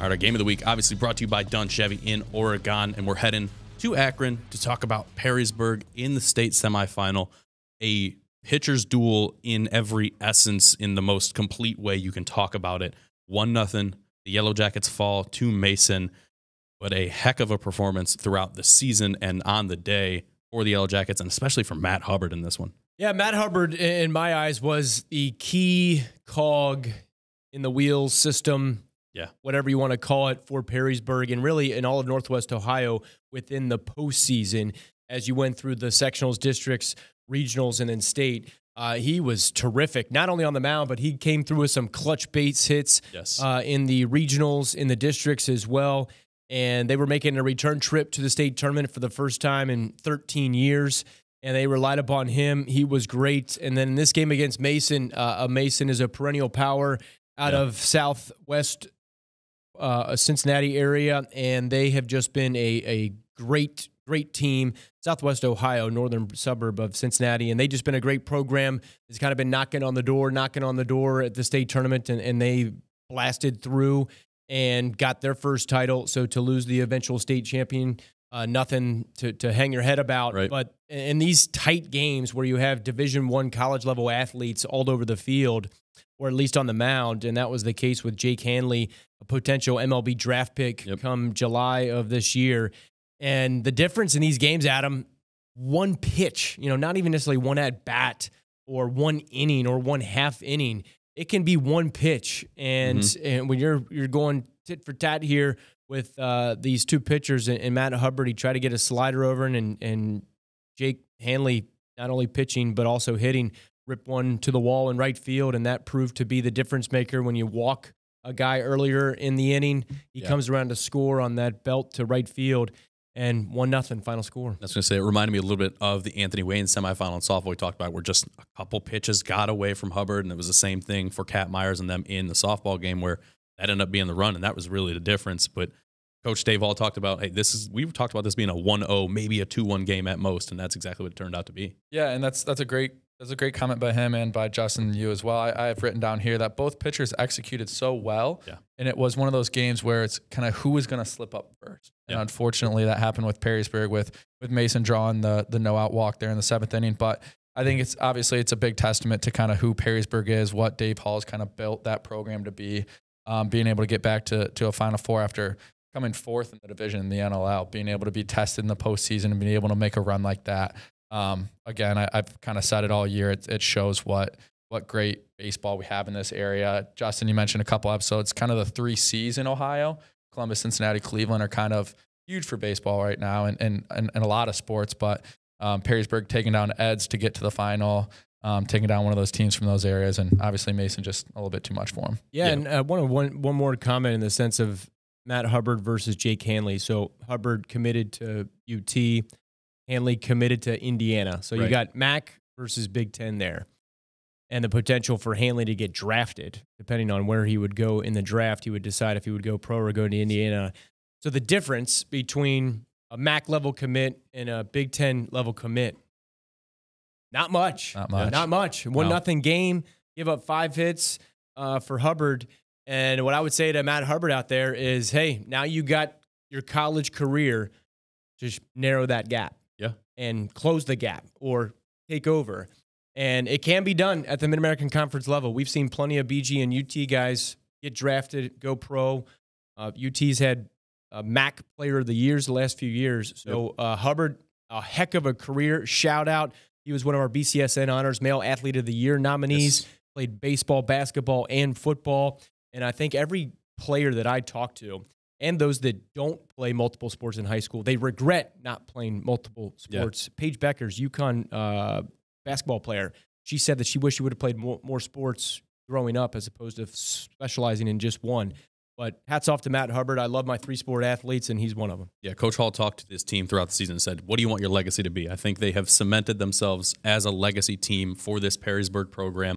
All right, our game of the week, obviously brought to you by Dunn Chevy in Oregon, and we're heading to Akron to talk about Perrysburg in the state semifinal, a pitcher's duel in every essence, in the most complete way you can talk about it. 1-0, the Yellow Jackets fall to Mason, but a heck of a performance throughout the season and on the day for the Yellow Jackets, and especially for Matt Hubbard in this one. Yeah, Matt Hubbard, in my eyes, was the key cog in the wheels system, whatever you want to call it, for Perrysburg and really in all of Northwest Ohio within the postseason as you went through the sectionals, districts, regionals, and then state. He was terrific, not only on the mound, but he came through with some clutch base hits in the regionals, in the districts as well. And they were making a return trip to the state tournament for the first time in 13 years, and they relied upon him. He was great. And then in this game against Mason, Mason is a perennial power out of southwest Cincinnati area, and they have just been a great team. Southwest Ohio, northern suburb of Cincinnati, and they've just been a great program. It's kind of been knocking on the door at the state tournament, and they blasted through and got their first title. So to lose the eventual state champion, nothing to hang your head about. Right. But in these tight games where you have Division I college level athletes all over the field, or at least on the mound, and that was the case with Jake Hanley, a potential MLB draft pick come July of this year. And the difference in these games, Adam, one pitch, not even necessarily one at bat or one inning or one half inning. It can be one pitch. And when you're going tit for tat here with these two pitchers and Matt Hubbard, he tried to get a slider over, and Jake Hanley not only pitching but also hitting, ripped one to the wall in right field, and that proved to be the difference maker. When you walk a guy earlier in the inning, he comes around to score on that belt to right field, and 1-0 final score. I was going to say, it reminded me a little bit of the Anthony Wayne semifinal in softball we talked about, where just a couple pitches got away from Hubbard, and it was the same thing for Cat Myers and them in the softball game, where that ended up being the run, and that was really the difference. But Coach Dave Hall talked about, hey, we've talked about this being a 1-0, maybe a 2-1 game at most, and that's exactly what it turned out to be. Yeah, and that's a great comment by him and by Justin, you as well. I have written down here that both pitchers executed so well, and it was one of those games where it's kind of who was going to slip up first. And unfortunately, that happened with Perrysburg with Mason drawing the no-out walk there in the 7th inning. But I think it's a big testament to kind of who Perrysburg is, what Dave Hall has kind of built that program to be, being able to get back to a Final Four after coming 4th in the division in the NLL, being able to be tested in the postseason and being able to make a run like that. Again, I've kind of said it all year. It shows what great baseball we have in this area. Justin, you mentioned a couple episodes, kind of the 3 C's in Ohio. Columbus, Cincinnati, Cleveland are kind of huge for baseball right now and a lot of sports. But Perrysburg taking down Eds to get to the final, taking down one of those teams from those areas, and obviously Mason just a little bit too much for him. Yeah, and one more comment in the sense of Matt Hubbard versus Jake Hanley. So Hubbard committed to UT, Hanley committed to Indiana. So you got MAC versus Big Ten there. And the potential for Hanley to get drafted, depending on where he would go in the draft, he would decide if he would go pro or go to Indiana. So the difference between a MAC level commit and a Big Ten level commit, not much. Not much. 1-0 game, give up 5 hits for Hubbard. And what I would say to Matt Hubbard out there is, hey, now you got your college career, just narrow that gap. And close the gap or take over. And it can be done at the Mid-American Conference level. We've seen plenty of BG and UT guys get drafted, go pro. UT's had MAC Player of the Years the last few years. So Hubbard, a heck of a career. Shout out. He was one of our BCSN Honors Male Athlete of the Year nominees. Played baseball, basketball, and football. And I think every player that I talk to, and those that don't play multiple sports in high school, they regret not playing multiple sports. Paige Becker's UConn basketball player, she said that she wished she would have played more sports growing up as opposed to specializing in just one. But hats off to Matt Hubbard. I love my 3-sport athletes, and he's one of them. Yeah, Coach Hall talked to this team throughout the season and said, what do you want your legacy to be? I think they have cemented themselves as a legacy team for this Perrysburg program.